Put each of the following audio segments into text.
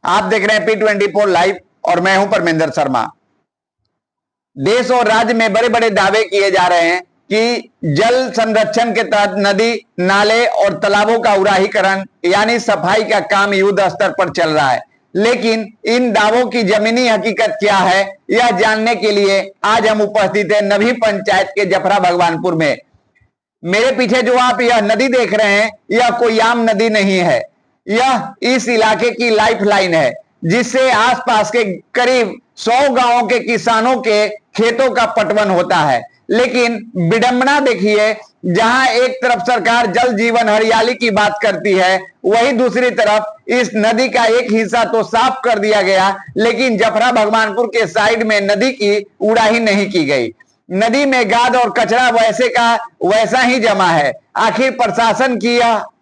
आप देख रहे हैं P24 लाइव और मैं हूं परमेंद्र शर्मा। देश और राज्य में बड़े बड़े दावे किए जा रहे हैं कि जल संरक्षण के तहत नदी, नाले और तालाबों का उराहीकरण यानी सफाई का काम युद्ध स्तर पर चल रहा है। लेकिन इन दावों की जमीनी हकीकत क्या है, यह जानने के लिए आज हम उपस्थित हैं नभी पंचायत के जफरा भगवानपुर में। मेरे पीछे जो आप यह नदी देख रहे हैं, यह कोई आम नदी नहीं है। यह इस इलाके की लाइफलाइन है, जिससे आसपास के करीब 100 गांवों के किसानों के खेतों का पटवन होता है। लेकिन विडंबना देखिए, जहां एक तरफ सरकार जल जीवन हरियाली की बात करती है, वहीं दूसरी तरफ इस नदी का एक हिस्सा तो साफ कर दिया गया, लेकिन जफरा भगवानपुर के साइड में नदी की उड़ाही नहीं की गई। नदी में गाद और कचरा वैसे का वैसा ही जमा है। आखिर प्रशासन की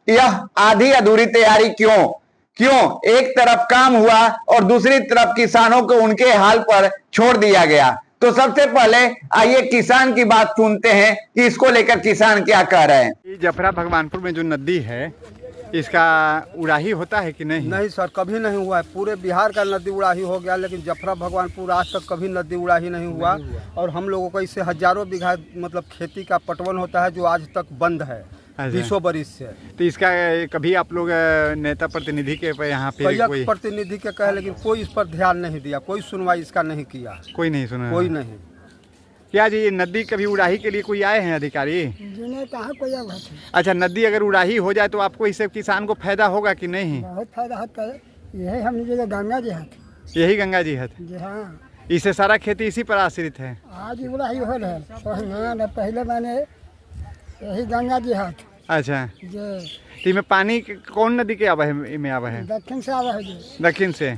यह आधी अधूरी तैयारी क्यों एक तरफ काम हुआ और दूसरी तरफ किसानों को उनके हाल पर छोड़ दिया गया। तो सबसे पहले आइए किसान की बात सुनते हैं कि इसको लेकर किसान क्या कह रहे हैं। जफरा भगवानपुर में जो नदी है, इसका उड़ाही होता है कि नहीं? नहीं सर, कभी नहीं हुआ है। पूरे बिहार का नदी उड़ाही हो गया, लेकिन जफरा भगवानपुर आज तक कभी नदी उड़ाही नहीं हुआ। और हम लोगों को इससे हजारों बीघा मतलब खेती का पटवन होता है, जो आज तक बंद है 20 बरिस से। तो इसका कभी आप लोग नेता प्रतिनिधि के यहाँ पे कोई प्रतिनिधि के कहे, लेकिन कोई इस पर ध्यान नहीं दिया, कोई सुनवाई इसका नहीं किया, कोई नहीं सुना, कोई नहीं। क्या जी, ये नदी कभी उड़ाही के लिए कोई आए हैं अधिकारी? कहाँ कोई। अच्छा, नदी अगर उड़ाही हो जाए तो आपको इससे किसान को फायदा होगा कि नहीं? बहुत फायदा होता है। यही हम गंगा जी है, यही गंगा जी है जी हाँ। इससे सारा खेती इसी पर आश्रित है। आज उड़ाही हो रहा है, पहले मैंने यही गंगा जी है। अच्छा, जी में पानी कौन नदी के आवा है में आवा है? दक्षिण से आवा है जी। दक्षिण से।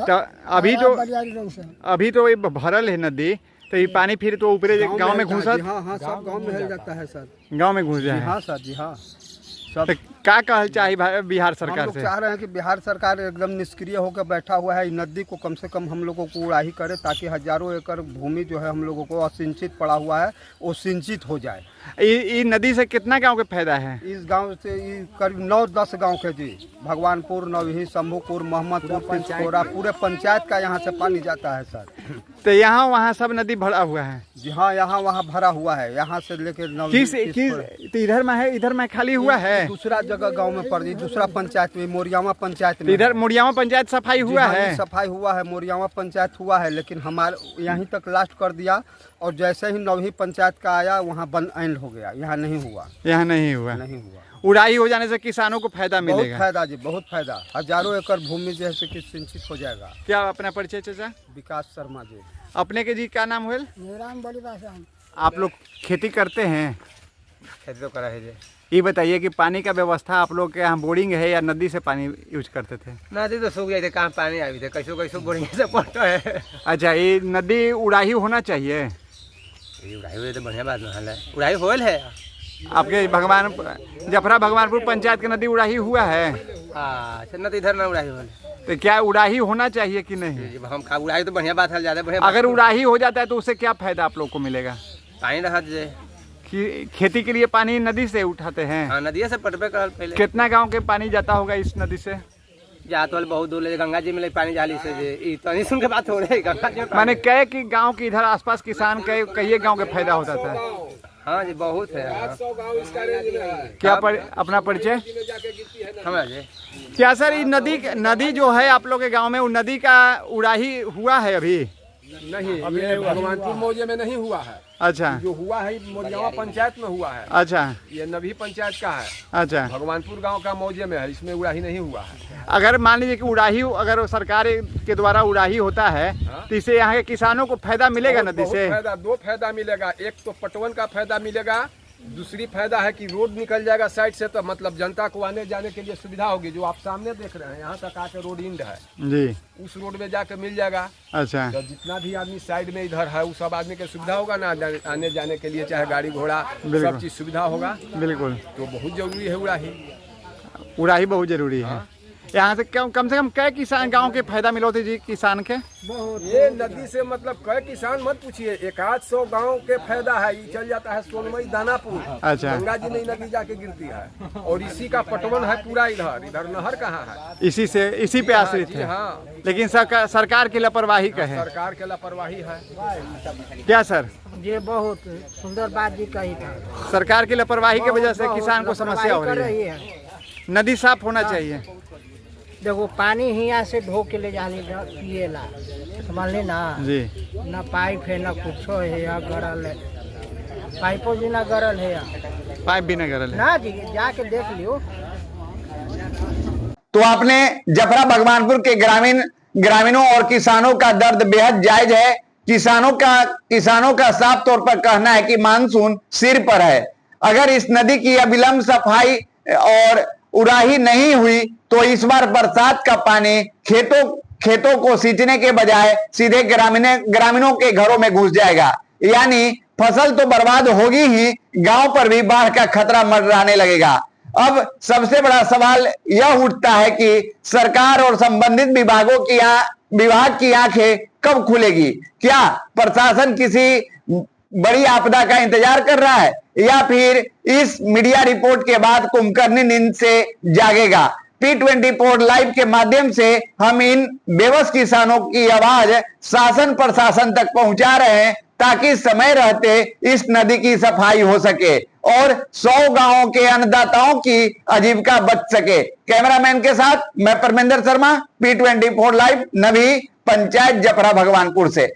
तो अभी तो ये भरल है नदी, तो ये पानी फिर तो ऊपरे गांव में घुसा? हाँ, सब गांव में जाता है सर। गांव में घुस जाए? हाँ सर जी हाँ। तो क्या कहल चाहिए बिहार सरकार से? चाह रहे हैं कि बिहार सरकार एकदम निष्क्रिय होकर बैठा हुआ है। नदी को कम से कम हम लोगों को उड़ाही करे, ताकि हजारों एकड़ भूमि जो है हम लोगों को असिंचित पड़ा हुआ है, वो सिंचित हो जाए। इस नदी से कितना गांव के फायदा है? इस गांव से करीब 9-10 गांव के जी, भगवानपुर, नवही, शंभूपुर, मोहम्मदपुर, पिंचकोरा, पूरे पंचायत का यहाँ से पानी जाता है सर। तो यहाँ वहाँ सब नदी भरा हुआ है? जी हाँ, यहाँ वहाँ भरा हुआ है। यहाँ से लेकर तो इधर में है, इधर में खाली हुआ है? दूसरा जगह गांव में पड़ गई, दूसरा पंचायत में, मोरियावा पंचायत में। इधर मोरियावा पंचायत सफाई हुआ है? सफाई हुआ है, मोरियावा पंचायत हुआ है, लेकिन हमारे यहीं तक लास्ट कर दिया। और जैसे ही नवही पंचायत का आया, वहाँ बंद एंड हो गया। यहाँ नहीं हुआ, यहाँ नहीं हुआ। उड़ाही हो जाने से किसानों को फायदा मिलेगा? बहुत फायदा जी, बहुत फायदा। हजारों एकड़ भूमि जैसे कि सिंचित हो जाएगा। क्या अपना परिचय चाचा? विकास शर्मा जी। अपने के जी क्या नाम हुए? मेरा आप लोग खेती करते हैं? खेती तो करा है जी। ये बताइए कि पानी का व्यवस्था आप लोग के यहाँ बोरिंग है या नदी से पानी यूज करते थे? नदी तो सूख जाते, कहाँ पानी आई थे, कैसो बोरिंग से पड़ता है। अच्छा, ये नदी उड़ाही होना चाहिए? उड़ाही हुई तो बढ़िया बात है। उड़ाही होल है आपके जफरा भगवानपुर पंचायत की नदी उड़ाही हुआ है? अच्छा, नदी इधर ना उड़ाही होल। तो क्या उड़ाही होना चाहिए कि नहीं? हम उड़ाही तो बढ़िया बात है, ज्यादा बढ़िया। अगर उड़ाही हो जाता है तो उससे क्या फायदा आप लोग को मिलेगा? पानी रहा खेती के लिए पानी नदी से उठाते हैं? हाँ, नदी से पटबे कर। पहले कितना गांव के पानी जाता होगा इस नदी से? जात वाले बहुत दूर, गंगा जी में पानी जाली से तो नहीं सुन के बात हो रही। गंगा जी मैंने कहे कि गांव के इधर आसपास किसान कई गांव के फायदा होता था। हाँ जी, बहुत है। क्या अपना परिचय? क्या सर, ये नदी जो है आप लोग के गांव में, वो नदी का उड़ाही हुआ है अभी? नहीं, अभी भगवानपुर मौजे में नहीं हुआ है। अच्छा, जो हुआ है मोरियावा पंचायत में हुआ है। अच्छा, ये नभी पंचायत का है। अच्छा, भगवानपुर गांव का मौजे में है, इसमें उड़ाही नहीं हुआ है। अगर मान लीजिए कि उड़ाही, अगर सरकार के द्वारा उड़ाही होता है तो इससे यहाँ के किसानों को फायदा मिलेगा नदी से? दो फायदा मिलेगा। एक तो पटवन का फायदा मिलेगा, दूसरी फायदा है कि रोड निकल जाएगा साइड से, तो मतलब जनता को आने जाने के लिए सुविधा होगी। जो आप सामने देख रहे हैं, यहाँ तक आके रोड इंड है जी, उस रोड में जाके मिल जाएगा। अच्छा, तो जितना भी आदमी साइड में इधर है, वो सब आदमी के सुविधा होगा ना, आने जाने के लिए, चाहे गाड़ी घोड़ा सब चीज सुविधा होगा। बिल्कुल, तो बहुत जरूरी है उड़ाही। उड़ाही बहुत जरूरी है। यहाँ से कम से कम कै किसान गांव के फायदा मिलो थे जी किसान के? ये नदी से मतलब कई किसान मत पूछिए, 100 गांव के फायदा है। ये चल जाता है सोनमई दानापुर, अच्छा। गंगा जी में नदी जाके गिरती है और इसी का पटवन है पूरा। इधर नहर कहाँ है? इसी पे आश्रित जी है। हाँ, लेकिन सरकार की लापरवाही कहे, सरकार के लापरवाही है। क्या सर? ये बहुत सुंदर बात जी कही था। सरकार की लापरवाही की वजह से किसान को समस्या हो रही है। नदी साफ होना चाहिए। देखो पानी यहाँ से ढो के ले जाने पिएला, समझ ले ना जी। ना पाइप है ना कुछ है, या गरल है, पाइपों भी ना गरल है, पाइप भी न गरल है ना जी, जाके देख लियो। तो आपने जफरा भगवानपुर के ग्रामीणों और किसानों का दर्द बेहद जायज है। किसानों का साफ तौर पर कहना है कि मानसून सिर पर है। अगर इस नदी की अविलंब सफाई और उड़ाही नहीं हुई तो इस बार बरसात का पानी खेतों को सींचने के बजाय सीधे ग्रामीणों के घरों में घुस जाएगा। यानी फसल तो बर्बाद होगी ही, गांव पर भी बाढ़ का खतरा मंडराने लगेगा। अब सबसे बड़ा सवाल यह उठता है कि सरकार और संबंधित विभाग की आंखें कब खुलेगी? क्या प्रशासन किसी बड़ी आपदा का इंतजार कर रहा है या फिर इस मीडिया रिपोर्ट के बाद कुंभकर्णी नींद से जागेगा? P24 लाइव के माध्यम से हम इन बेबस किसानों की आवाज शासन प्रशासन तक पहुंचा रहे हैं ताकि समय रहते इस नदी की सफाई हो सके और 100 गांवों के अन्नदाताओं की आजीविका बच सके। कैमरामैन के साथ मैं परमेंद्र शर्मा, P24 लाइव, नवी पंचायत जफरा भगवानपुर से।